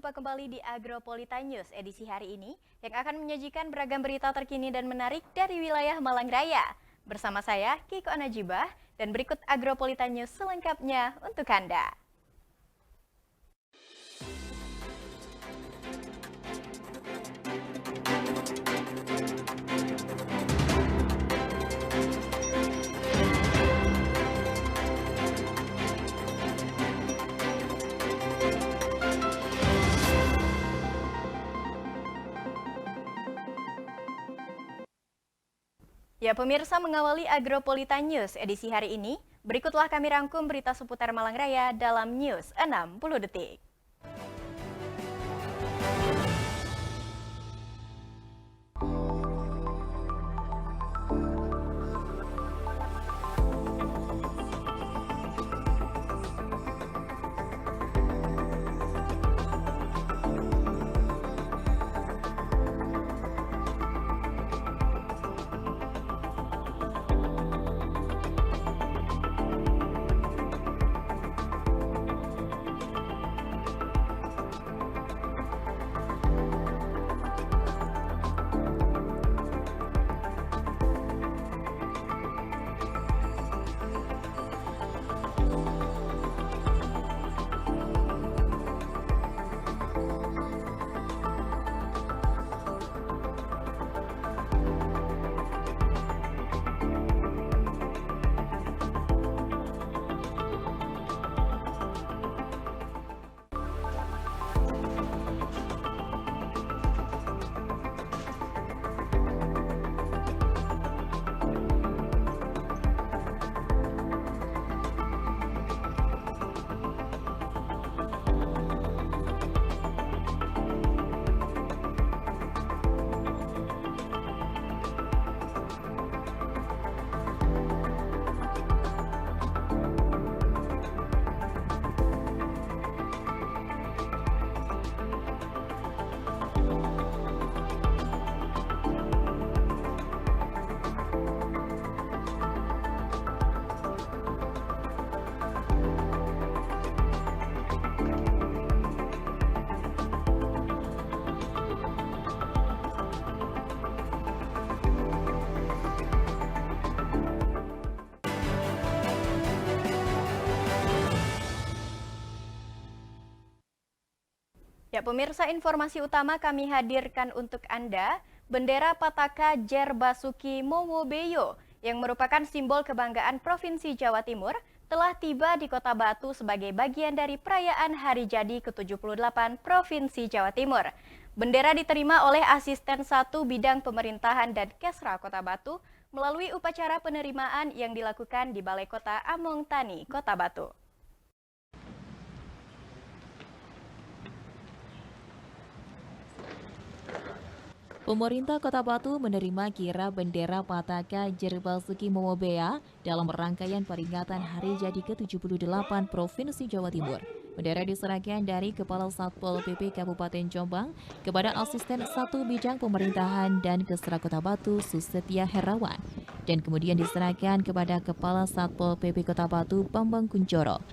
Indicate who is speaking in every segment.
Speaker 1: Jumpa kembali di Agropolita News edisi hari ini yang akan menyajikan beragam berita terkini dan menarik dari wilayah Malang Raya. Bersama saya, Kiko Najibah, dan berikut Agropolita News selengkapnya untuk Anda. Ya, pemirsa, mengawali Agropolita News edisi hari ini, berikutlah kami rangkum berita seputar Malang Raya dalam News 60 Detik. Ya, pemirsa, informasi utama kami hadirkan untuk Anda. Bendera Pataka Jer Basuki Momobeyo yang merupakan simbol kebanggaan Provinsi Jawa Timur telah tiba di Kota Batu sebagai bagian dari perayaan Hari Jadi ke-78 Provinsi Jawa Timur. Bendera diterima oleh Asisten 1 Bidang Pemerintahan dan Kesra Kota Batu melalui upacara penerimaan yang dilakukan di Balai Kota Among Tani, Kota Batu.
Speaker 2: Pemerintah Kota Batu menerima kirap bendera Pataka Jer Basuki Momobeya dalam rangkaian peringatan Hari Jadi ke-78 Provinsi Jawa Timur. Bendera diserahkan dari Kepala Satpol PP Kabupaten Jombang kepada Asisten 1 Bidang Pemerintahan dan Kesra Kota Batu Susetya Herawan dan kemudian diserahkan kepada Kepala Satpol PP Kota Batu Bambang Kuncoro.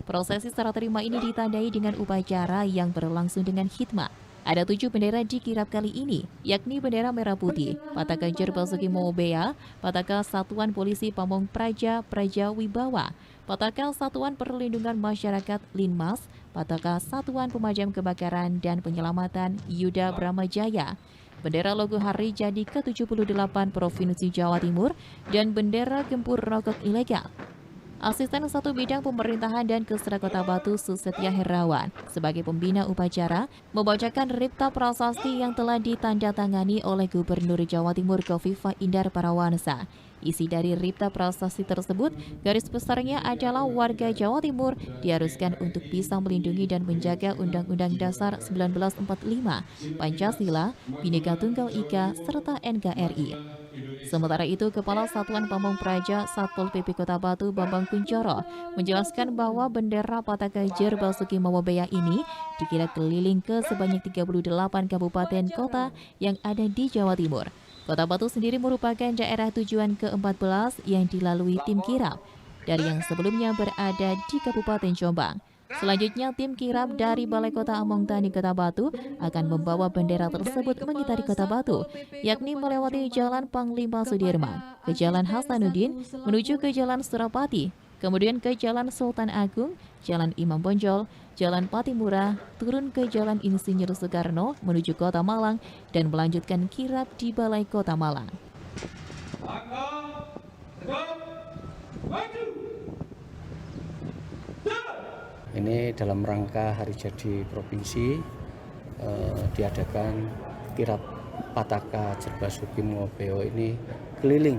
Speaker 2: Prosesi serah terima ini ditandai dengan upacara yang berlangsung dengan khidmat. Ada 7 bendera dikirap kali ini, yakni bendera merah putih, Pataka Jer Basuki Momobeya, Pataka Satuan Polisi Pamong Praja Praja Wibawa, Pataka Satuan Perlindungan Masyarakat Linmas, Pataka Satuan Pemadam Kebakaran dan Penyelamatan Yuda Bramajaya, bendera logo Hari Jadi ke-78 Provinsi Jawa Timur, dan bendera gempur rokok ilegal. Asisten 1 Bidang Pemerintahan dan Kesra Kota Batu Susetya Herawan sebagai pembina upacara membacakan Ripta Prasasti yang telah ditandatangani oleh Gubernur Jawa Timur Khofifah Indar Parawansa. Isi dari Ripta Prasasti tersebut garis besarnya adalah warga Jawa Timur diharuskan untuk bisa melindungi dan menjaga Undang-Undang Dasar 1945, Pancasila, Bhinneka Tunggal Ika, serta NKRI. Sementara itu, Kepala Satuan Pamong Praja Satpol PP Kota Batu Bambang Kuncoro menjelaskan bahwa bendera Pataka Jer Basuki Momobeya ini dikirap keliling ke sebanyak 38 kabupaten kota yang ada di Jawa Timur. Kota Batu sendiri merupakan daerah tujuan ke-14 yang dilalui tim kirap dari yang sebelumnya berada di Kabupaten Jombang. Selanjutnya, tim kirap dari Balai Kota Among Tani Kota Batu akan membawa bendera tersebut mengitari Kota Batu, yakni melewati Jalan Panglima Sudirman, ke Jalan Hasanuddin, menuju ke Jalan Surapati, kemudian ke Jalan Sultan Agung, Jalan Imam Bonjol, Jalan Patimura, turun ke Jalan Insinyur Soekarno menuju Kota Malang, dan melanjutkan kirap di Balai Kota Malang.
Speaker 3: Ini dalam rangka Hari Jadi Provinsi diadakan kirap Pataka Jerbasuki Moobeo ini keliling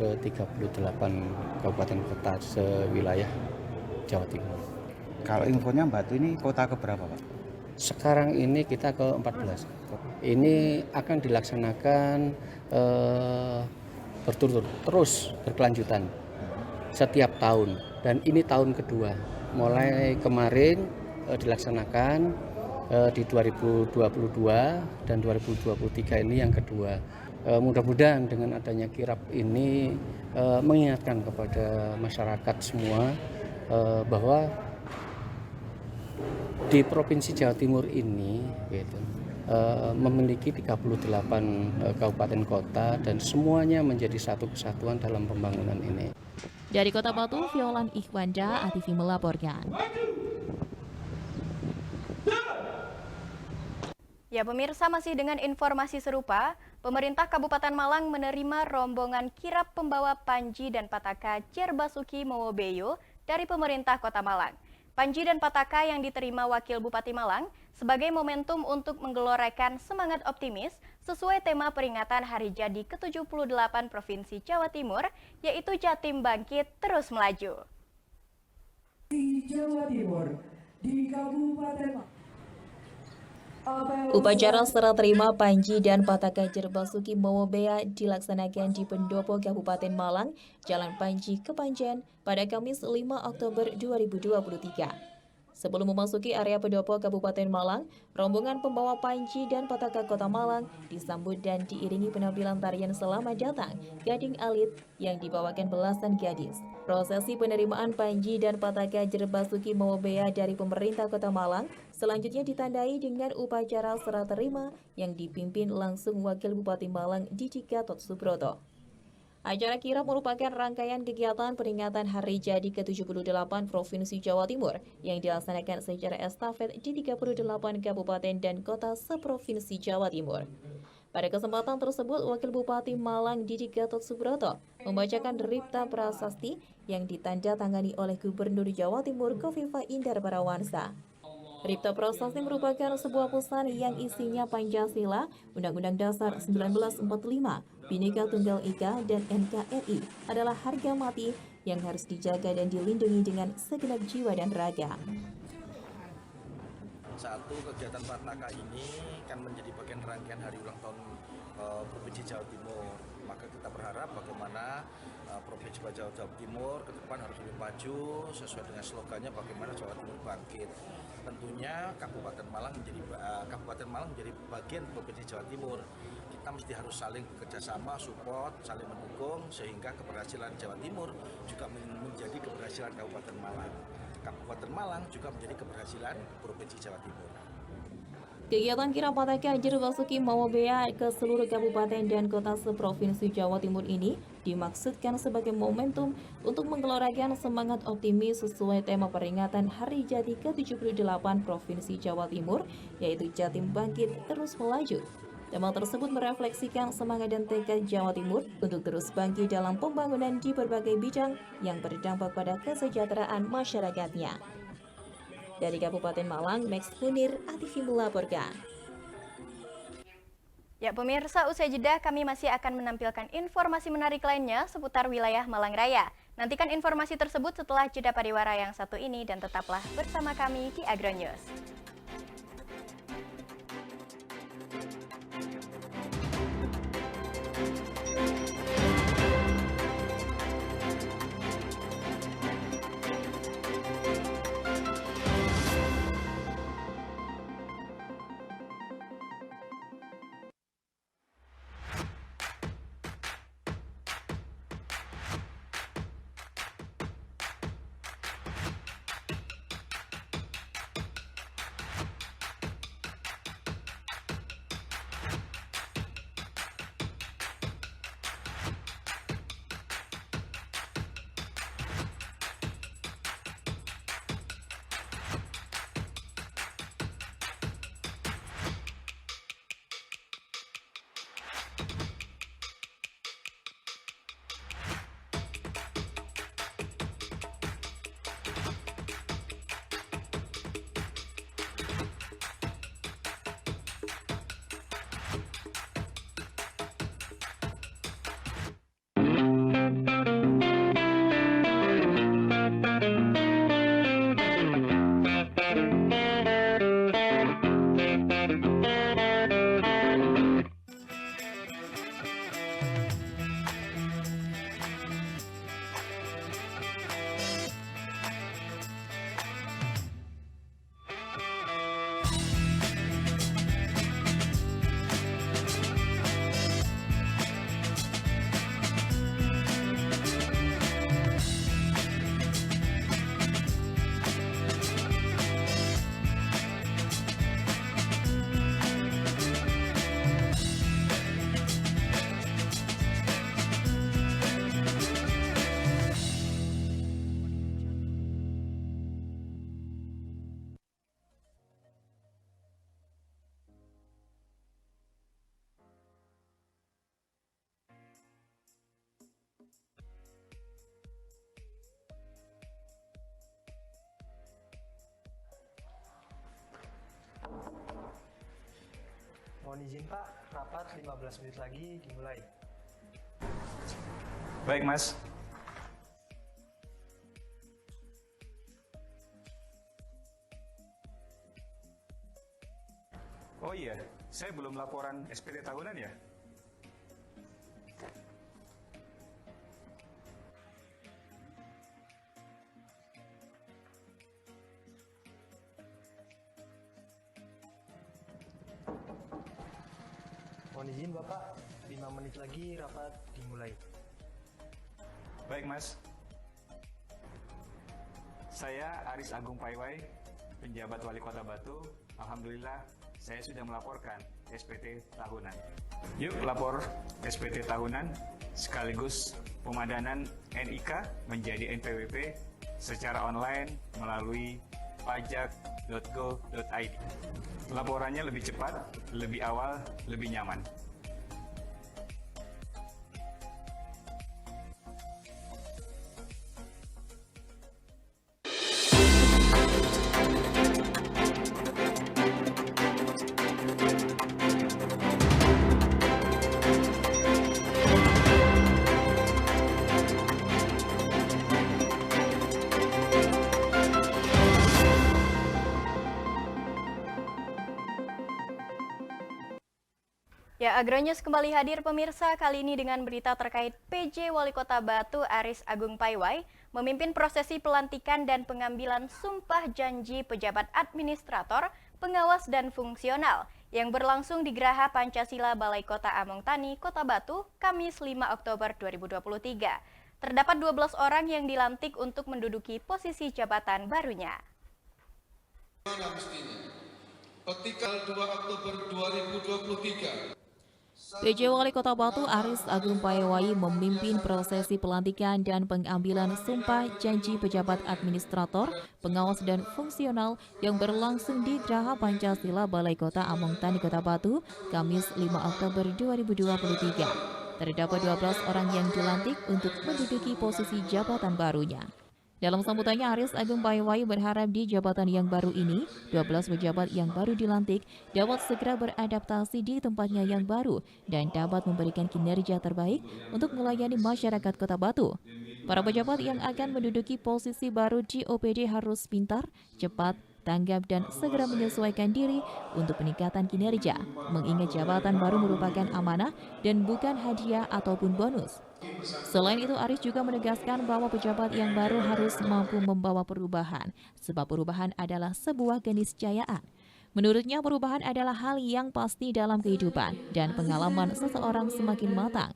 Speaker 3: ke 38 kabupaten kota sewilayah Jawa Timur.
Speaker 4: Kalau infonya Batu ini kota keberapa, Pak?
Speaker 3: Sekarang ini kita ke 14. Ini akan dilaksanakan berturut-turut, terus berkelanjutan setiap tahun, dan ini tahun kedua. Mulai kemarin dilaksanakan di 2022 dan 2023 ini yang kedua. Mudah-mudahan dengan adanya kirap ini mengingatkan kepada masyarakat semua bahwa di Provinsi Jawa Timur ini gitu, memiliki 38 kabupaten kota dan semuanya menjadi satu kesatuan dalam pembangunan ini.
Speaker 2: Dari Kota Batu, Violan Ikhwanda, ATV melaporkan.
Speaker 1: Ya pemirsa, masih dengan informasi serupa, pemerintah Kabupaten Malang menerima rombongan kirap pembawa Panji dan Pataka Jerbasuki Moobeo dari pemerintah Kota Malang. Panji dan Pataka yang diterima Wakil Bupati Malang sebagai momentum untuk menggelorakan semangat optimis sesuai tema peringatan Hari Jadi ke-78 Provinsi Jawa Timur, yaitu Jatim Bangkit Terus Melaju.
Speaker 5: Di Jawa Timur, di Kabupaten
Speaker 2: Upacara serah terima Panji dan Pataka Jerbasuki Moobeo dilaksanakan di Pendopo Kabupaten Malang, Jalan Panji Kepanjen, pada Kamis 5 Oktober 2023. Sebelum memasuki area Pendopo Kabupaten Malang, rombongan pembawa Panji dan Pataka Kota Malang disambut dan diiringi penampilan tarian Selamat Datang Gading Alit yang dibawakan belasan gadis. Prosesi penerimaan Panji dan Pataka Jerbasuki Moobeo dari pemerintah Kota Malang selanjutnya ditandai dengan upacara serah terima yang dipimpin langsung Wakil Bupati Malang Didi Gatot Subroto. Acara kirap merupakan rangkaian kegiatan peringatan Hari Jadi ke-78 Provinsi Jawa Timur yang dilaksanakan secara estafet di 38 kabupaten dan kota seprovinsi Jawa Timur. Pada kesempatan tersebut, Wakil Bupati Malang Didi Gatot Subroto membacakan Ripta Prasasti yang ditandatangani oleh Gubernur Jawa Timur Khofifah Indar Parawansa. Ripta Prasasti merupakan sebuah pesan yang isinya Pancasila, Undang-Undang Dasar 1945, Bhinneka Tunggal Ika, dan NKRI adalah harga mati yang harus dijaga dan dilindungi dengan segenap jiwa dan raga.
Speaker 6: Satu, kegiatan Pataka ini kan menjadi bagian rangkaian hari ulang tahun Provinsi Jawa Timur. Maka kita berharap bagaimana Provinsi Jawa Timur ke depan harus lebih maju sesuai dengan slogannya bagaimana Jawa Timur bangkit. Tentunya Kabupaten Malang menjadi bagian Provinsi Jawa Timur. Kita mesti harus saling bekerjasama, support, saling mendukung sehingga keberhasilan Jawa Timur juga menjadi keberhasilan Kabupaten Malang. Kabupaten Malang juga menjadi keberhasilan Provinsi Jawa Timur.
Speaker 2: Kegiatan kirap Pataka Jerbasuki Moobeo ke seluruh kabupaten dan kota seprovinsi Jawa Timur ini dimaksudkan sebagai momentum untuk menggelorakan semangat optimis sesuai tema peringatan Hari Jadi ke-78 Provinsi Jawa Timur, yaitu Jatim Bangkit Terus Melaju. Tema tersebut merefleksikan semangat dan tekad Jawa Timur untuk terus bangkit dalam pembangunan di berbagai bidang yang berdampak pada kesejahteraan masyarakatnya. Dari Kabupaten Malang, Max Munir, ATV melaporkan.
Speaker 1: Ya pemirsa, usai jeda kami masih akan menampilkan informasi menarik lainnya seputar wilayah Malang Raya. Nantikan informasi tersebut setelah jeda pariwara yang satu ini dan tetaplah bersama kami di Agronews.
Speaker 7: Mohon izin Pak, rapat 15 menit lagi dimulai.
Speaker 8: Baik Mas. Oh iya, saya belum laporan SPT tahunan ya?
Speaker 7: Mohon izin Bapak, 5 menit lagi rapat dimulai.
Speaker 8: Baik Mas. Saya Aris Agung Paiwai, penjabat Wali Kota Batu. Alhamdulillah, saya sudah melaporkan SPT tahunan. Yuk lapor SPT tahunan sekaligus pemadanan NIK menjadi NPWP secara online melalui pajak.go.id. Laporannya lebih cepat, lebih awal, lebih nyaman.
Speaker 1: Ya, Agronews kembali hadir pemirsa, kali ini dengan berita terkait PJ Wali Kota Batu Aris Agung Paiwai memimpin prosesi pelantikan dan pengambilan sumpah janji pejabat administrator, pengawas dan fungsional yang berlangsung di Geraha Pancasila Balai Kota Among Tani, Kota Batu, Kamis 5 Oktober 2023. Terdapat 12 orang yang dilantik untuk menduduki posisi jabatan barunya.
Speaker 9: Petikan 2 Oktober 2023.
Speaker 2: PJ Wali Kota Batu Aris Agung Paiwai memimpin prosesi pelantikan dan pengambilan sumpah janji pejabat administrator, pengawas dan fungsional yang berlangsung di Geraha Pancasila Balai Kota Among Tani, Kota Batu, Kamis 5 Oktober 2023. Terdapat 12 orang yang dilantik untuk menduduki posisi jabatan barunya. Dalam sambutannya, Aris Agung Paiwai berharap di jabatan yang baru ini, 12 pejabat yang baru dilantik dapat segera beradaptasi di tempatnya yang baru dan dapat memberikan kinerja terbaik untuk melayani masyarakat Kota Batu. Para pejabat yang akan menduduki posisi baru di OPD harus pintar, cepat, tanggap dan segera menyesuaikan diri untuk peningkatan kinerja, mengingat jabatan baru merupakan amanah dan bukan hadiah ataupun bonus. Selain itu, Aris juga menegaskan bahwa pejabat yang baru harus mampu membawa perubahan, sebab perubahan adalah sebuah keniscayaan. Menurutnya, perubahan adalah hal yang pasti dalam kehidupan dan pengalaman seseorang semakin matang.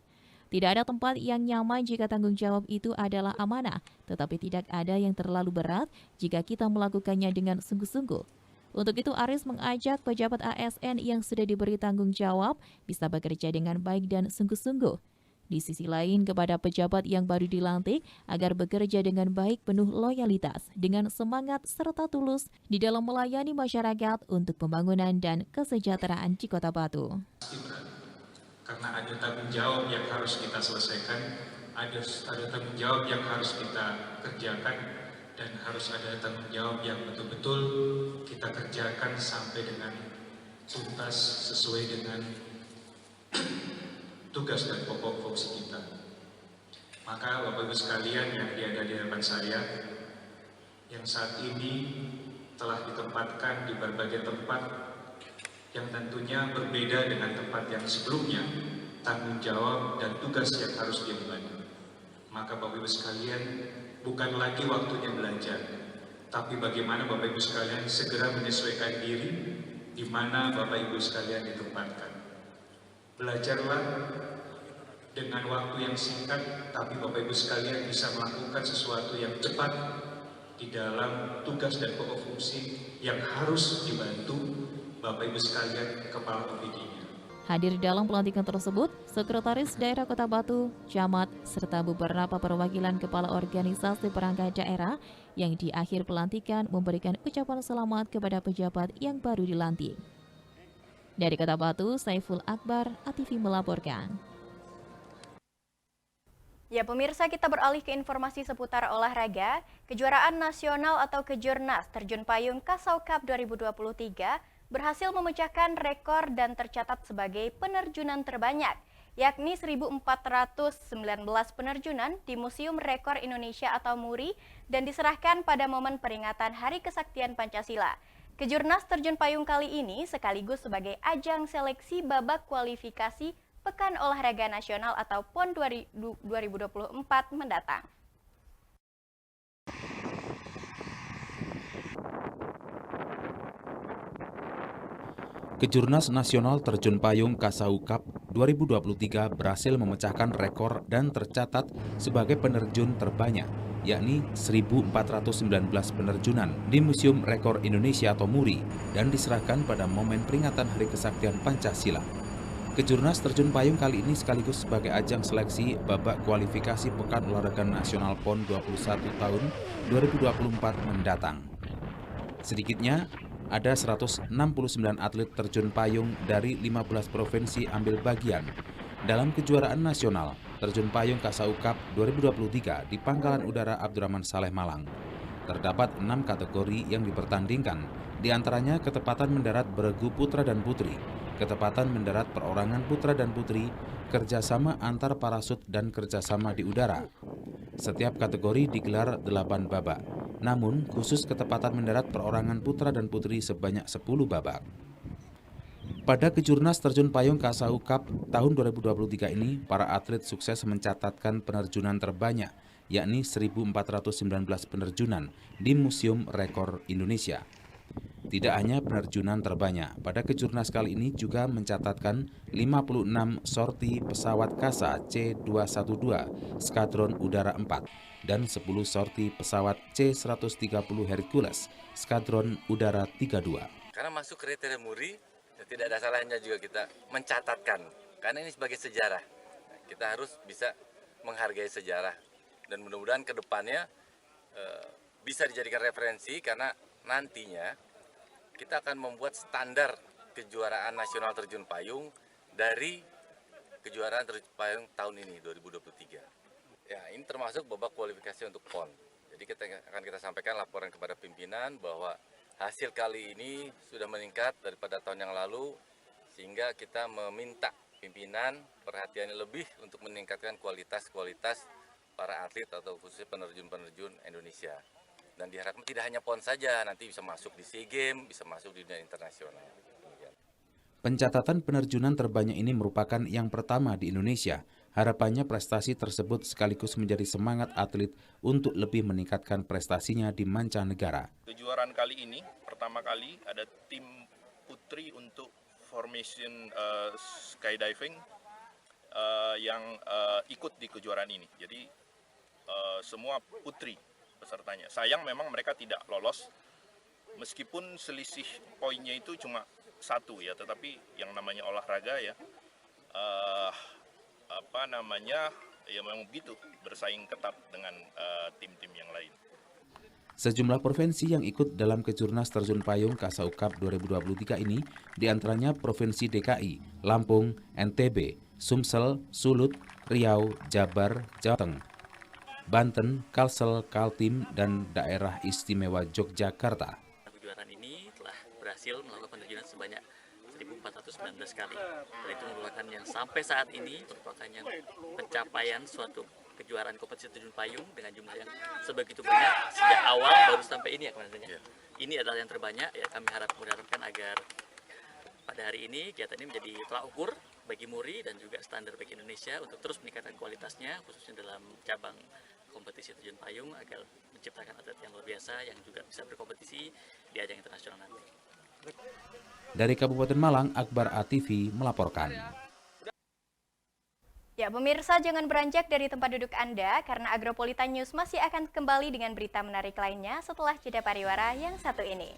Speaker 2: Tidak ada tempat yang nyaman jika tanggung jawab itu adalah amanah, tetapi tidak ada yang terlalu berat jika kita melakukannya dengan sungguh-sungguh. Untuk itu, Aris mengajak pejabat ASN yang sudah diberi tanggung jawab bisa bekerja dengan baik dan sungguh-sungguh. Di sisi lain, kepada pejabat yang baru dilantik agar bekerja dengan baik penuh loyalitas, dengan semangat serta tulus di dalam melayani masyarakat untuk pembangunan dan kesejahteraan di Kota Batu.
Speaker 10: Karena ada tanggung jawab yang harus kita selesaikan, ada tanggung jawab yang harus kita kerjakan, dan harus ada tanggung jawab yang betul-betul kita kerjakan sampai dengan tuntas sesuai dengan tugas dan pokok fungsi kita. Maka Bapak Ibu sekalian yang ada di hadapan saya, yang saat ini telah ditempatkan di berbagai tempat yang tentunya berbeda dengan tempat yang sebelumnya, tanggung jawab dan tugas yang harus diemban. Maka Bapak Ibu sekalian, bukan lagi waktunya belajar, tapi bagaimana Bapak Ibu sekalian segera menyesuaikan diri di mana Bapak Ibu sekalian ditempatkan. Belajarlah dengan waktu yang singkat, tapi Bapak Ibu sekalian bisa melakukan sesuatu yang cepat di dalam tugas dan pokok fungsi yang harus dibantu Bapak Ibu sekalian kepala OPD-nya.
Speaker 2: Hadir dalam pelantikan tersebut, Sekretaris Daerah Kota Batu, Camat, serta beberapa perwakilan kepala organisasi perangkat daerah yang di akhir pelantikan memberikan ucapan selamat kepada pejabat yang baru dilantik. Dari Kota Batu, Saiful Akbar, ATV melaporkan.
Speaker 1: Ya pemirsa, kita beralih ke informasi seputar olahraga. Kejuaraan nasional atau Kejurnas Terjun Payung Kasau Cup 2023 berhasil memecahkan rekor dan tercatat sebagai penerjunan terbanyak, yakni 1.419 penerjunan di Museum Rekor Indonesia atau MURI dan diserahkan pada momen peringatan Hari Kesaktian Pancasila. Kejurnas Terjun Payung kali ini sekaligus sebagai ajang seleksi babak kualifikasi Pekan Olahraga Nasional atau PON 2024 mendatang.
Speaker 11: Kejurnas Nasional Terjun Payung Kasau Cup 2023 berhasil memecahkan rekor dan tercatat sebagai penerjun terbanyak, yakni 1.419 penerjunan di Museum Rekor Indonesia atau MURI dan diserahkan pada momen peringatan Hari Kesaktian Pancasila. Kejurnas Terjun Payung kali ini sekaligus sebagai ajang seleksi babak kualifikasi Pekan Olahraga Nasional PON 21 tahun 2024 mendatang. Sedikitnya, ada 169 atlet terjun payung dari 15 provinsi ambil bagian dalam kejuaraan nasional Terjun Payung Kasau Cup 2023 di Pangkalan Udara Abdurrahman Saleh Malang. Terdapat 6 kategori yang dipertandingkan, diantaranya ketepatan mendarat beregu putra dan putri, ketepatan mendarat perorangan putra dan putri, kerjasama antar parasut dan kerjasama di udara. Setiap kategori digelar 8 babak, namun khusus ketepatan mendarat perorangan putra dan putri sebanyak 10 babak. Pada Kejurnas Terjun Payung Kasau Cup tahun 2023 ini, para atlet sukses mencatatkan penerjunan terbanyak, yakni 1.419 penerjunan di Museum Rekor Indonesia. Tidak hanya penerjunan terbanyak, pada Kejurnas kali ini juga mencatatkan 56 sorti pesawat Kasa C-212 Skadron Udara 4 dan 10 sorti pesawat C-130 Hercules Skadron Udara 32.
Speaker 12: Karena masuk kriteria MURI, ya tidak ada salahnya juga kita mencatatkan, karena ini sebagai sejarah. Kita harus bisa menghargai sejarah dan mudah-mudahan ke depannya bisa dijadikan referensi, karena nantinya kita akan membuat standar kejuaraan nasional terjun payung dari kejuaraan terjun payung tahun ini 2023. Ya, ini termasuk babak kualifikasi untuk PON. Jadi kita sampaikan laporan kepada pimpinan bahwa hasil kali ini sudah meningkat daripada tahun yang lalu, sehingga kita meminta pimpinan perhatiannya lebih untuk meningkatkan kualitas para atlet atau khususnya penerjun-penerjun Indonesia. Dan diharapkan tidak hanya PON saja, nanti bisa masuk di SEA Games, bisa masuk di dunia internasional.
Speaker 11: Pencatatan penerjunan terbanyak ini merupakan yang pertama di Indonesia. Harapannya prestasi tersebut sekaligus menjadi semangat atlet untuk lebih meningkatkan prestasinya di mancanegara.
Speaker 13: Kejuaraan kali ini, pertama kali ada tim putri untuk formation skydiving yang ikut di kejuaraan ini. Jadi semua putri pesertanya. Sayang memang mereka tidak lolos, meskipun selisih poinnya itu cuma 1 ya, tetapi yang namanya olahraga ya, ya memang begitu, bersaing ketat dengan tim-tim yang lain.
Speaker 11: Sejumlah provinsi yang ikut dalam Kejurnas Terjun Payung Kasau Cup 2023 ini diantaranya Provinsi DKI, Lampung, NTB, Sumsel, Sulut, Riau, Jabar, Jawa Tengah, Banten, Kalsel, Kaltim, dan Daerah Istimewa Yogyakarta.
Speaker 14: Kejuaraan ini telah berhasil melakukan penerjunan sebanyak 1.419 kali. Dan itu merupakan yang sampai saat ini merupakan yang pencapaian suatu kejuaraan kompetisi terjun payung dengan jumlah yang sebegitu banyak sejak awal baru sampai ini ya kemarin. Ini adalah yang terbanyak ya, kami mengharapkan agar pada hari ini kegiatan ini menjadi tolak ukur bagi MURI dan juga standar bagi Indonesia untuk terus meningkatkan kualitasnya khususnya dalam cabang kompetisi terjun payung agar menciptakan atlet yang luar biasa yang juga bisa berkompetisi di ajang internasional nanti.
Speaker 11: Dari Kabupaten Malang, Akbar ATV melaporkan.
Speaker 1: Ya, pemirsa jangan beranjak dari tempat duduk Anda karena Agropolitan News masih akan kembali dengan berita menarik lainnya setelah jeda pariwara yang satu ini.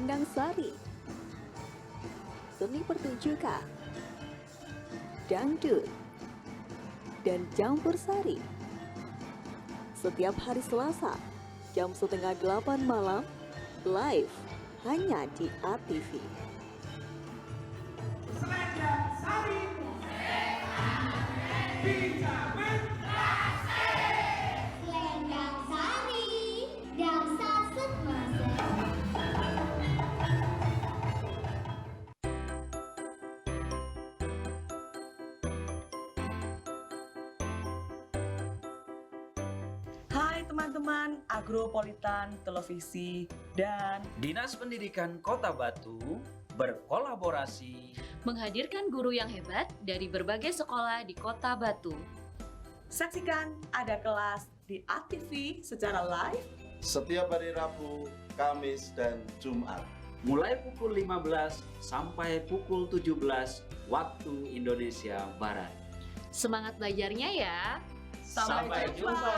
Speaker 15: selendang sari, seni pertunjukan, dangdut, dan campur sari. Setiap hari Selasa, jam setengah 8 malam, live hanya di ATV.
Speaker 5: Selendang sari, dijamin
Speaker 16: Selendang sari, dansa semasa.
Speaker 17: Hai teman-teman Agropolitan Televisi dan
Speaker 18: Dinas Pendidikan Kota Batu berkolaborasi
Speaker 19: menghadirkan guru yang hebat dari berbagai sekolah di Kota Batu.
Speaker 17: saksikan Ada Kelas di ATV secara live
Speaker 20: setiap hari Rabu, Kamis, dan Jumat.
Speaker 18: mulai pukul 15 sampai pukul 17 waktu Indonesia Barat.
Speaker 19: Semangat belajarnya ya.
Speaker 18: Sampai jumpa.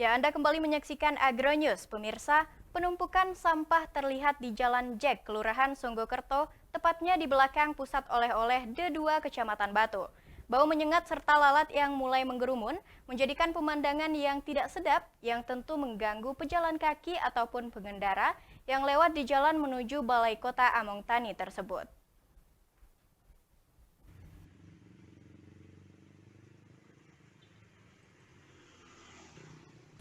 Speaker 1: Ya, Anda kembali menyaksikan Agronews. Pemirsa, penumpukan sampah terlihat di Jalan Jack, Kelurahan Songgokerto, tepatnya di belakang pusat oleh-oleh D2 Kecamatan Batu. Bau menyengat serta lalat yang mulai menggerumun menjadikan pemandangan yang tidak sedap yang tentu mengganggu pejalan kaki ataupun pengendara yang lewat di jalan menuju Balai Kota Among Tani tersebut.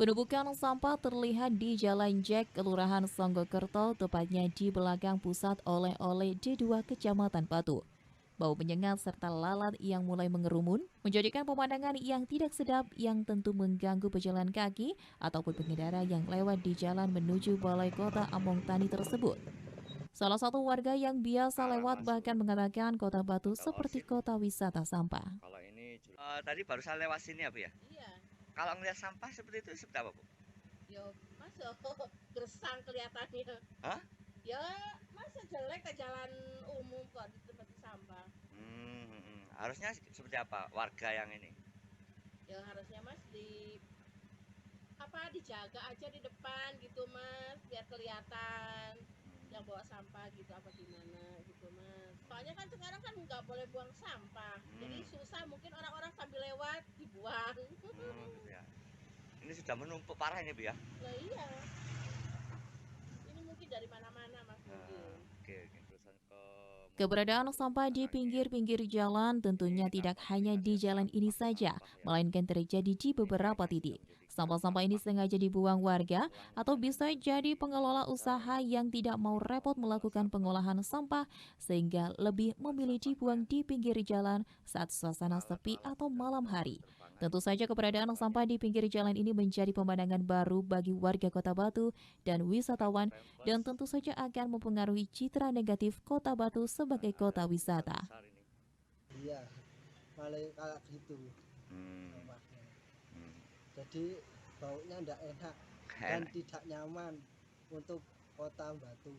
Speaker 2: Penumpukan sampah terlihat di Jalan Jack, Kelurahan Songgokerto, tepatnya di belakang pusat oleh-oleh D2 Kecamatan Batu. Bau menyengat serta lalat yang mulai mengerumun menjadikan pemandangan yang tidak sedap yang tentu mengganggu pejalan kaki ataupun pengendara yang lewat di jalan menuju Balai Kota Among Tani tersebut. Salah satu warga yang biasa lewat bahkan mengatakan Kota Batu seperti kota wisata sampah.
Speaker 21: Kalau ini tadi baru saya lewat sini ya Bu ya? Iya. Kalau ngeliat sampah seperti itu seperti apa Bu?
Speaker 22: Ya masa gersang kelihatannya.
Speaker 21: Hah?
Speaker 22: Ya masa jelek ke jalan umum kok di tempat sampah.
Speaker 21: Harusnya seperti apa warga yang ini?
Speaker 22: Ya harusnya Mas dijaga aja di depan gitu Mas, biar kelihatan yang bawa sampah gitu apa gimana gitu Mas. Soalnya kan sekarang kan nggak boleh buang sampah, jadi susah mungkin orang-orang sambil lewat dibuang.
Speaker 21: Gitu ya. Ini sudah menumpuk parah ini Bu ya?
Speaker 22: Nah iya, ini mungkin dari mana-mana Mas mungkin.
Speaker 21: Oke. Terusan ke
Speaker 2: Keberadaan sampah di pinggir-pinggir jalan tentunya tidak hanya di jalan ini saja, melainkan terjadi di beberapa titik. Sampah-sampah ini sengaja dibuang warga atau bisa jadi pengelola usaha yang tidak mau repot melakukan pengolahan sampah sehingga lebih memilih dibuang di pinggir jalan saat suasana sepi atau malam hari. Tentu saja keberadaan sampah di pinggir jalan ini menjadi pemandangan baru bagi warga Kota Batu dan wisatawan dan tentu saja akan mempengaruhi citra negatif Kota Batu sebagai kota wisata.
Speaker 23: Iya, paling kayak gitu. Jadi baunya tidak enak dan tidak nyaman untuk Kota Batu.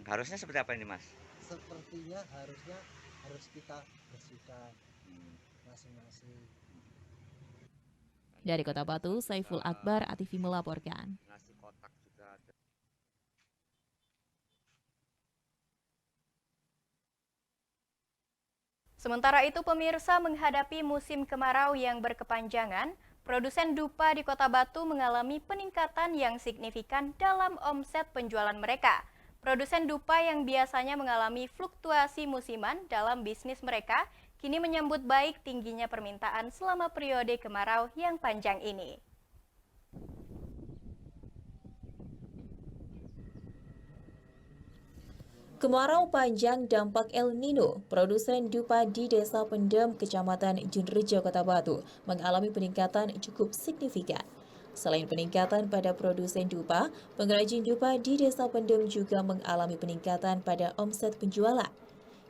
Speaker 21: Harusnya seperti apa ini Mas?
Speaker 23: Sepertinya harus kita bersihkan masing-masing.
Speaker 2: Dari Kota Batu, Saiful Akbar, ATV melaporkan.
Speaker 21: Nasi kotak juga ada.
Speaker 1: Sementara itu, pemirsa, menghadapi musim kemarau yang berkepanjangan, produsen dupa di Kota Batu mengalami peningkatan yang signifikan dalam omset penjualan mereka. Produsen dupa yang biasanya mengalami fluktuasi musiman dalam bisnis mereka, kini menyambut baik tingginya permintaan selama periode kemarau yang panjang ini.
Speaker 2: Kemarau panjang dampak El Nino, produsen dupa di Desa Pendem, Kecamatan Junrejo, Kota Batu, mengalami peningkatan cukup signifikan. Selain peningkatan pada produsen dupa, pengrajin dupa di Desa Pendem juga mengalami peningkatan pada omset penjualan.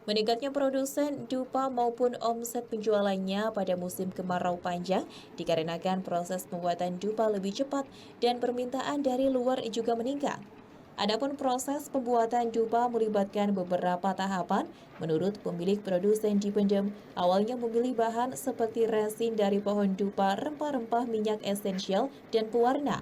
Speaker 2: Meningkatnya produsen dupa maupun omset penjualannya pada musim kemarau panjang dikarenakan proses pembuatan dupa lebih cepat dan permintaan dari luar juga meningkat. Adapun proses pembuatan dupa melibatkan beberapa tahapan. Menurut pemilik produsen di Pendem, awalnya memilih bahan seperti resin dari pohon dupa, rempah-rempah, minyak esensial, dan pewarna.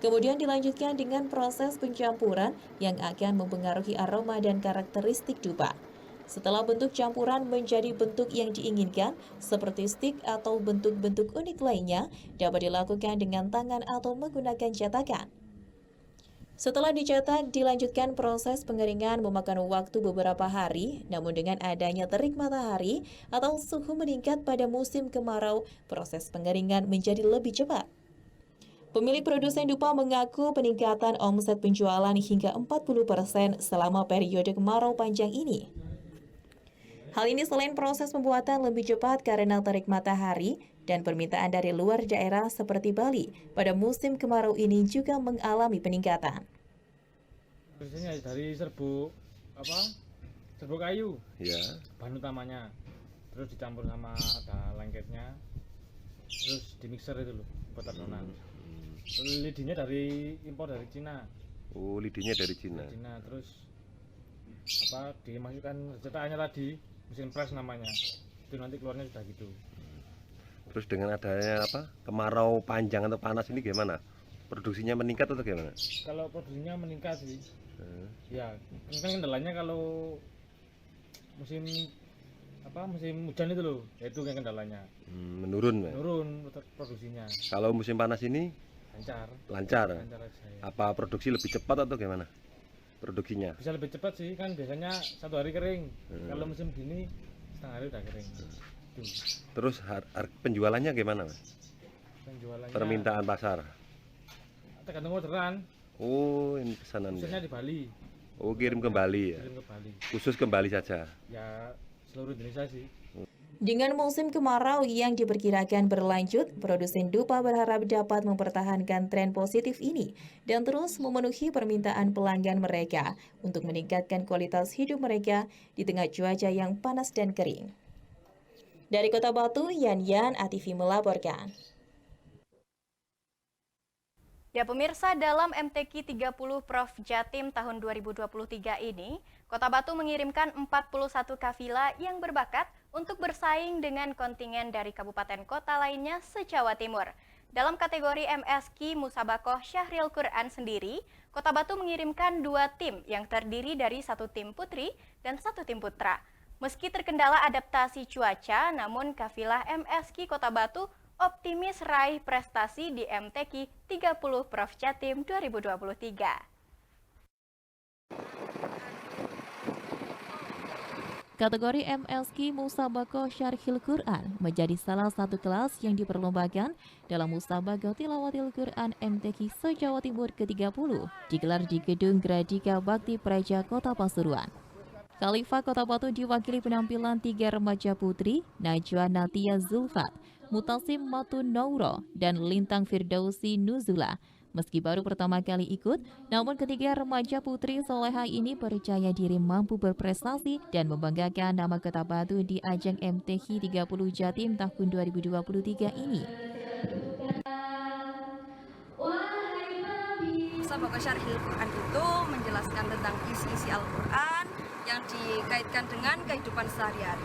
Speaker 2: Kemudian dilanjutkan dengan proses pencampuran yang akan mempengaruhi aroma dan karakteristik dupa. Setelah bentuk campuran menjadi bentuk yang diinginkan, seperti stik atau bentuk-bentuk unik lainnya, dapat dilakukan dengan tangan atau menggunakan cetakan. Setelah dicetak, dilanjutkan proses pengeringan memakan waktu beberapa hari, namun dengan adanya terik matahari atau suhu meningkat pada musim kemarau, proses pengeringan menjadi lebih cepat. Pemilik produsen dupa mengaku peningkatan omset penjualan hingga 40% selama periode kemarau panjang ini. Hal ini selain proses pembuatan lebih cepat karena terik matahari dan permintaan dari luar daerah seperti Bali pada musim kemarau ini juga mengalami peningkatan.
Speaker 3: Biasanya dari serbuk kayu,
Speaker 4: ya.
Speaker 3: Bahan utamanya, terus dicampur sama ada lengketnya, terus dimixer itu loh buat adonan. Lidinya dari impor dari Cina.
Speaker 4: Oh, lidinya dari Cina.
Speaker 3: Terus dimasukkan cetakannya tadi, mesin press namanya. Itu nanti keluarnya sudah gitu.
Speaker 4: Terus dengan adanya kemarau panjang atau panas ini gimana? Produksinya meningkat atau gimana?
Speaker 3: Kalau produksinya meningkat sih. Ya, kan kendalanya kalau musim hujan itu loh, itu yang kendalanya.
Speaker 4: Menurun
Speaker 3: produksinya.
Speaker 4: Kalau musim panas ini lancar
Speaker 3: aja, ya.
Speaker 4: Apa produksi lebih cepat atau gimana produksinya?
Speaker 3: Bisa lebih cepat sih, kan biasanya 1 hari kering. Kalau musim gini setengah hari udah kering.
Speaker 4: Terus penjualannya gimana, Mas?
Speaker 3: Penjualannya
Speaker 4: permintaan pasar
Speaker 3: tergantung orderan.
Speaker 4: Oh, ini pesanannya.
Speaker 3: Khususnya di Bali.
Speaker 4: Oh, kirim ke Bali ya?
Speaker 3: Kirim ke Bali.
Speaker 4: Khusus ke Bali saja?
Speaker 3: Ya, seluruh Indonesia sih.
Speaker 2: Dengan musim kemarau yang diperkirakan berlanjut, produsen dupa berharap dapat mempertahankan tren positif ini dan terus memenuhi permintaan pelanggan mereka untuk meningkatkan kualitas hidup mereka di tengah cuaca yang panas dan kering. Dari Kota Batu, Yan ATV melaporkan.
Speaker 1: Ya pemirsa, dalam MTQ 30 Prof Jatim tahun 2023 ini, Kota Batu mengirimkan 41 kafilah yang berbakat untuk bersaing dengan kontingen dari kabupaten kota lainnya se-Jawa Timur. Dalam kategori MSQ Musabakoh Syahril Quran sendiri, Kota Batu mengirimkan 2 tim yang terdiri dari 1 tim putri dan 1 tim putra. Meski terkendala adaptasi cuaca, namun kafilah MSQ Kota Batu optimis raih prestasi di MTQ 30 Prof Jatim 2023.
Speaker 2: Kategori MSQ Musabakoh Syahril Quran menjadi salah satu kelas yang diperlombakan dalam Musabakoh Tilawatil Quran MTQ se-Jawa Timur ke-30 digelar di Gedung Gradika Bakti Praja Kota Pasuruan. Khalifah Kota Batu diwakili penampilan 3 remaja putri, Najwa Natia Zulfat, Mutasim Matun Nauro, dan Lintang Firdausi Nuzula. Meski baru pertama kali ikut, namun ketiga remaja putri soleha ini percaya diri mampu berprestasi dan membanggakan nama Kota Batu di ajang MTQ 30 Jatim tahun 2023 ini.
Speaker 6: Musabakoh Syahril Quran itu menjelaskan tentang isi-isi Al-Quran yang dikaitkan dengan kehidupan sehari-hari.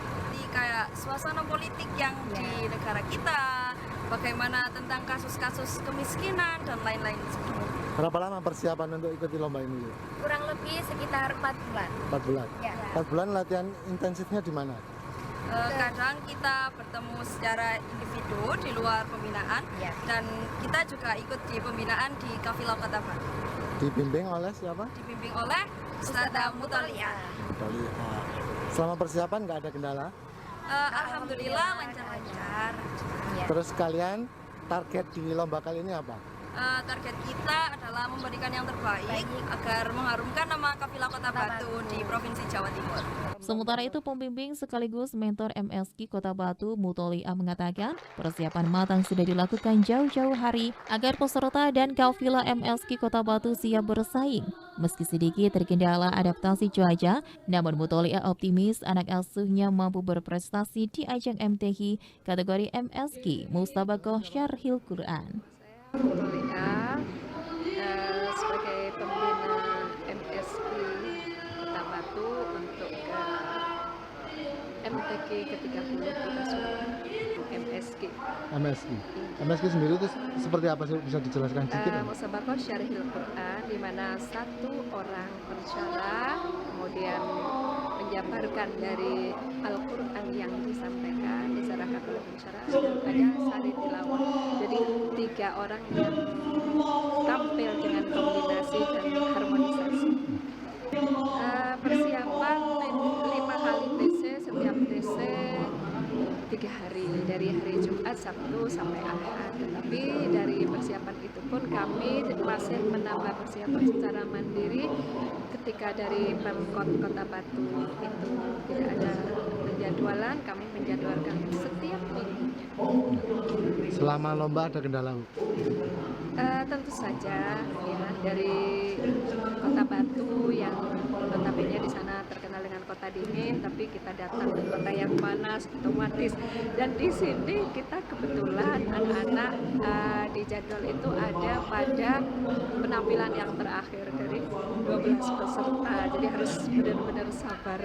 Speaker 6: Kayak suasana politik yang di negara kita, bagaimana tentang kasus-kasus kemiskinan dan lain-lain.
Speaker 24: Berapa lama persiapan untuk ikuti lomba ini?
Speaker 6: Kurang lebih sekitar 4 bulan.
Speaker 24: 4 bulan?
Speaker 6: Ya.
Speaker 24: 4 bulan latihan intensifnya di mana?
Speaker 6: Kadang kita bertemu secara individu di luar pembinaan, dan kita juga ikut di pembinaan di Kafilah Kota Batu.
Speaker 24: Dibimbing oleh siapa?
Speaker 6: Dibimbing oleh Ustadzah Mutalia.
Speaker 24: Selama persiapan nggak ada kendala?
Speaker 6: Alhamdulillah lancar-lancar.
Speaker 24: Terus kalian target di lomba kali ini apa?
Speaker 6: Target kita adalah memberikan yang terbaik agar mengharumkan nama Kafilah Kota Batu di Provinsi Jawa Timur.
Speaker 2: Sementara itu, pembimbing sekaligus mentor MSQ Kota Batu, Mutoliah, mengatakan persiapan matang sudah dilakukan jauh-jauh hari agar peserta dan kafilah MSQ Kota Batu siap bersaing. Meski sedikit terkendala adaptasi cuaca, namun Mutoliah optimis anak asuhnya mampu berprestasi di ajang MTQ kategori MSQ Mustabaqoh Syarhil Quran.
Speaker 7: Mutoliah sebagai pembina MSQ Kota Batu untuk ke MTQ ke-30 kita sudah
Speaker 24: MSQ sendiri itu seperti apa sih, bisa dijelaskan sedikit?
Speaker 7: Mustabaqoh Syarhil Quran, di mana satu orang bersyarah kemudian menjabarkan dari Al-Quran yang disampaikan, diserahkan oleh pensyarah, ada sari tilawah. Jadi 3 orang yang tampil dengan kombinasi dan harmonisasi. Persiapan 5 kali TC, setiap TC 3 hari, dari hari Jumat, Sabtu sampai Ahad. Tetapi dari persiapan itu pun kami masih menambah persiapan secara mandiri ketika dari Pemkot Kota Batu itu tidak ada penjadwalan, kami menjadwalkan setiap minggunya.
Speaker 24: Selama lomba ada kendala, Bu?
Speaker 7: Tentu saja ya, dari Kota Batu yang notabene di sana terkenal dengan kota dingin, tapi kita datang ke kota yang panas otomatis. Dan di sini kita kebetulan anak-anak di jadwal itu ada pada penampilan yang terakhir dari 12 peserta, jadi harus benar-benar sabar.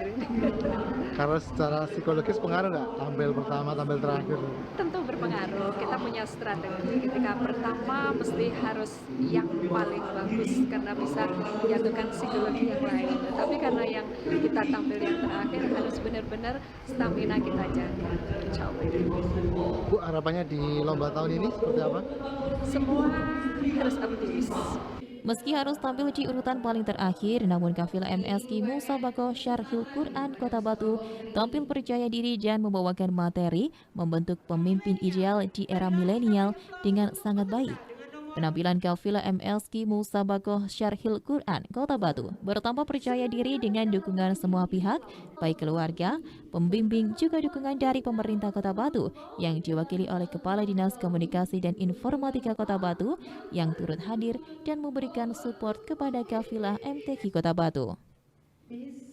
Speaker 24: Karena secara psikologis pengaruh nggak tampil pertama, tampil terakhir?
Speaker 7: Tentu berpengaruh. Kita punya strategi. Ketika pertama mesti harus yang paling bagus karena bisa menjatuhkan psikologi yang lain. Tapi karena yang kita tampil yang terakhir harus benar-benar stamina kita jaga. Insya Allah.
Speaker 24: Bu, harapannya di lomba tahun ini seperti apa?
Speaker 7: Semua harus optimis.
Speaker 2: Meski harus tampil di urutan paling terakhir, namun kafilah MSQ Mustabaqoh Syarhil Quran Kota Batu tampil percaya diri dan membawakan materi membentuk pemimpin ideal di era milenial dengan sangat baik. Penampilan kafilah MSQ Mustabaqoh Syarhil Quran Kota Batu bertambah percaya diri dengan dukungan semua pihak, baik keluarga, pembimbing, juga dukungan dari pemerintah Kota Batu yang diwakili oleh Kepala Dinas Komunikasi dan Informatika Kota Batu yang turut hadir dan memberikan support kepada kafilah MTQ Kota Batu.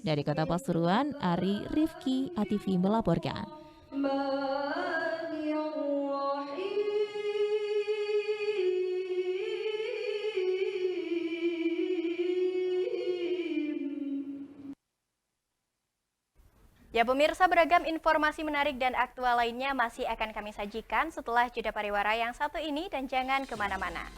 Speaker 2: Dari Kota Pasuruan, Ari Rifki, ATV melaporkan.
Speaker 1: Ya pemirsa, beragam informasi menarik dan aktual lainnya masih akan kami sajikan setelah jeda pariwara yang satu ini, dan jangan kemana-mana.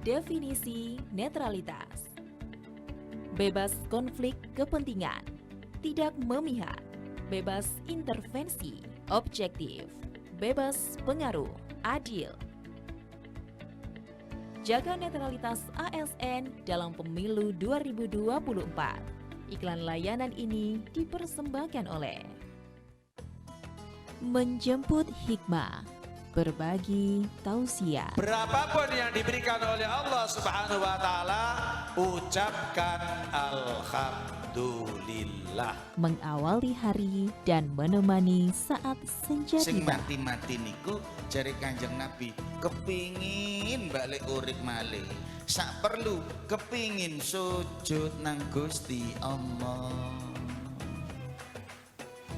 Speaker 2: Definisi netralitas: bebas konflik kepentingan, tidak memihak, bebas intervensi, objektif, bebas pengaruh, adil. Jaga netralitas ASN dalam pemilu 2024. Iklan layanan ini dipersembahkan oleh Menjemput Hikmah, berbagi tausiah.
Speaker 8: Berapapun yang diberikan oleh Allah Subhanahu wa taala, ucapkan alhamdulillah. Alhamdulillah.
Speaker 2: Mengawali hari dan menemani saat senja
Speaker 8: Sing
Speaker 2: tiba.
Speaker 8: mati-mati niku jare Kanjeng Nabi kepingin balik urip malih. Sak perlu kepingin sujud nang Gusti Allah.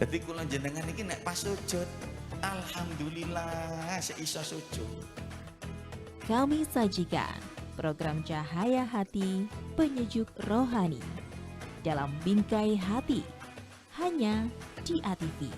Speaker 8: Jadi kula jenengan iki nek pas sujud, alhamdulillah seiso sujud.
Speaker 2: Kami sajikan program Cahaya Hati Penyejuk Rohani dalam Bingkai Hati hanya di ATV.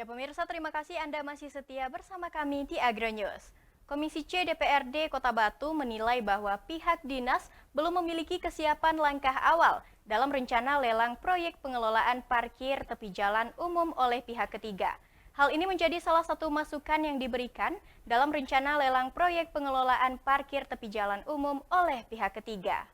Speaker 1: Ya pemirsa, terima kasih Anda masih setia bersama kami di Agronews. Komisi C DPRD Kota Batu menilai bahwa pihak dinas belum memiliki kesiapan langkah awal dalam rencana lelang proyek pengelolaan parkir tepi jalan umum oleh pihak ketiga. Hal ini menjadi salah satu masukan yang diberikan dalam rencana lelang proyek pengelolaan parkir tepi jalan umum oleh pihak ketiga.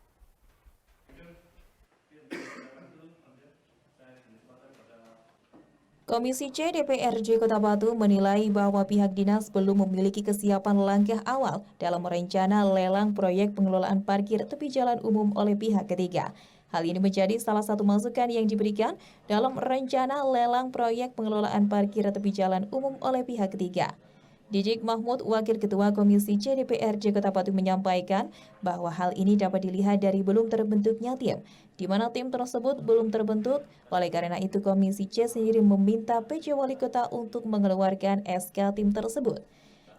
Speaker 2: Komisi C DPRD Kota Batu menilai bahwa pihak dinas belum memiliki kesiapan langkah awal dalam merencana lelang proyek pengelolaan parkir tepi jalan umum oleh pihak ketiga. Hal ini menjadi salah satu masukan yang diberikan dalam rencana lelang proyek pengelolaan parkir tepi jalan umum oleh pihak ketiga. Didik Mahmud, Wakil Ketua Komisi C DPRD Kota Batu menyampaikan bahwa hal ini dapat dilihat dari belum terbentuknya tim, di mana tim tersebut belum terbentuk. Oleh karena itu, Komisi C sendiri meminta PJ Wali Kota untuk mengeluarkan SK tim tersebut.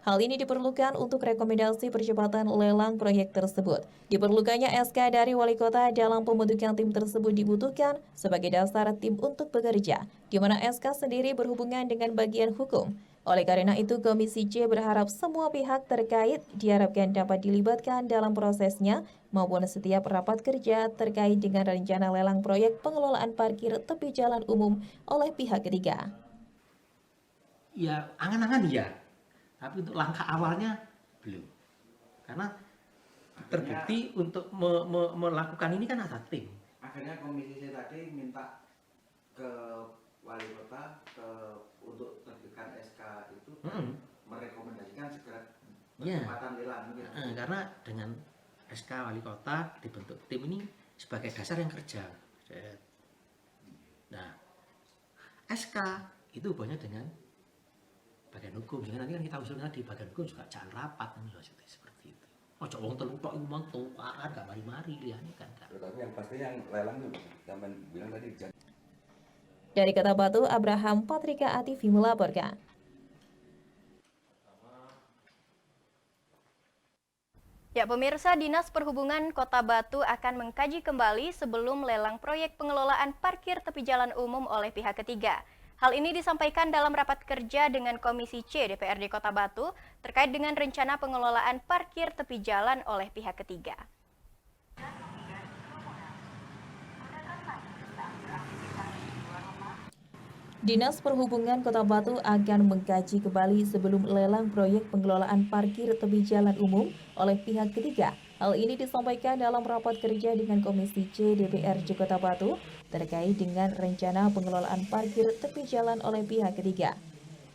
Speaker 2: Hal ini diperlukan untuk rekomendasi percepatan lelang proyek tersebut. Diperlukannya SK dari Wali Kota dalam pembentukan tim tersebut dibutuhkan sebagai dasar tim untuk bekerja, di mana SK sendiri berhubungan dengan bagian hukum. Oleh karena itu, Komisi C berharap semua pihak terkait diharapkan dapat dilibatkan dalam prosesnya maupun setiap rapat kerja terkait dengan rencana lelang proyek pengelolaan parkir tepi jalan umum oleh pihak ketiga.
Speaker 9: Ya, angan-angan ya, tapi untuk langkah awalnya belum. Karena terbukti untuk melakukan ini kan ada tim.
Speaker 10: Akhirnya Komisi C tadi minta ke Wali Kota untuk terbitkan SK itu merekomendasikan segera percepatan lelang.
Speaker 9: Karena dengan SK Wali Kota dibentuk tim ini sebagai dasar yang kerja. Nah, SK itu hubungannya dengan bagian hukum. Sehingga nanti kan kita usulkan di bagian hukum juga jalan rapat kan seperti itu. Oh, coba wong telu tok iku mang tukaran gak mari-mari liyane kan.
Speaker 12: Tapi yang pasti yang lelang itu zaman bilang tadi.
Speaker 2: Dari Kota Batu, Abraham Patrika ATV melaporkan.
Speaker 1: Ya pemirsa, Dinas Perhubungan Kota Batu akan mengkaji kembali sebelum lelang proyek pengelolaan parkir tepi jalan umum oleh pihak ketiga. Hal ini disampaikan dalam rapat kerja dengan Komisi C DPRD Kota Batu terkait dengan rencana pengelolaan parkir tepi jalan oleh pihak ketiga.
Speaker 2: Dinas Perhubungan Kota Batu akan mengkaji kembali sebelum lelang proyek pengelolaan parkir tepi jalan umum oleh pihak ketiga. Hal ini disampaikan dalam rapat kerja dengan Komisi C DPRD Kota Batu terkait dengan rencana pengelolaan parkir tepi jalan oleh pihak ketiga.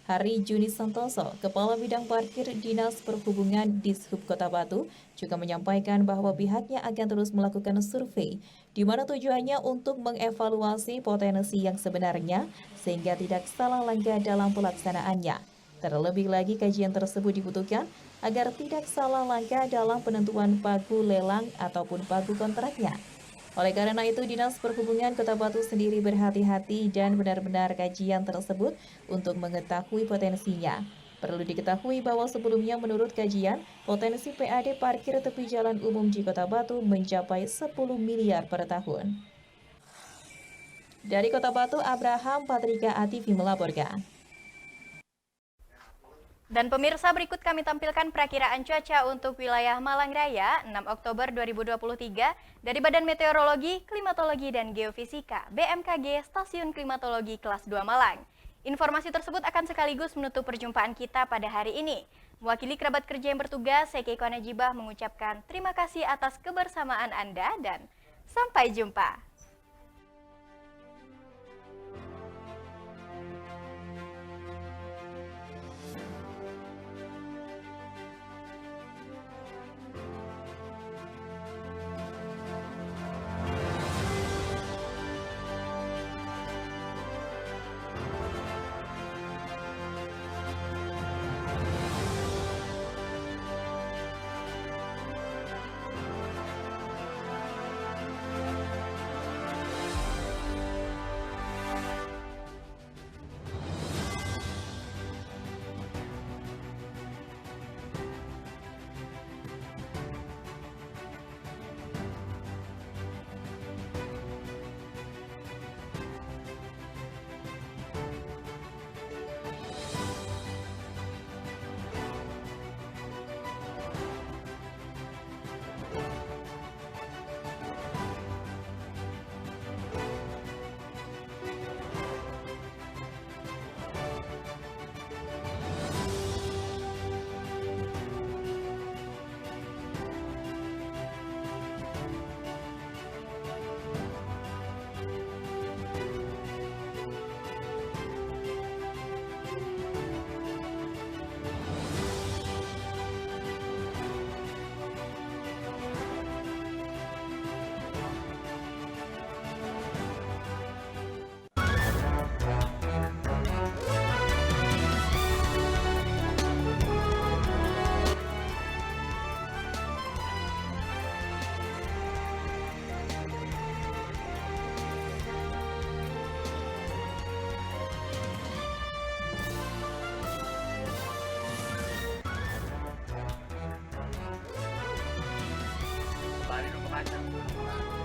Speaker 2: Hari Juni Santoso, Kepala Bidang Parkir Dinas Perhubungan Dishub Kota Batu, juga menyampaikan bahwa pihaknya akan terus melakukan survei, di mana tujuannya untuk mengevaluasi potensi yang sebenarnya, sehingga tidak salah langkah dalam pelaksanaannya. Terlebih lagi, kajian tersebut dibutuhkan agar tidak salah langkah dalam penentuan pagu lelang ataupun pagu kontraknya. Oleh karena itu, Dinas Perhubungan Kota Batu sendiri berhati-hati dan benar-benar kajian tersebut untuk mengetahui potensinya. Perlu diketahui bahwa sebelumnya menurut kajian, potensi PAD parkir tepi jalan umum di Kota Batu mencapai 10 miliar per tahun. Dari Kota Batu, Abraham Patrika ATV melaporkan.
Speaker 1: Dan pemirsa, berikut kami tampilkan perakiraan cuaca untuk wilayah Malang Raya 6 Oktober 2023 dari Badan Meteorologi, Klimatologi, dan Geofisika BMKG Stasiun Klimatologi Kelas 2 Malang. Informasi tersebut akan sekaligus menutup perjumpaan kita pada hari ini. Mewakili kerabat kerja yang bertugas, saya Keiko Najibah mengucapkan terima kasih atas kebersamaan Anda dan sampai jumpa.
Speaker 21: Balik lu ke Padang.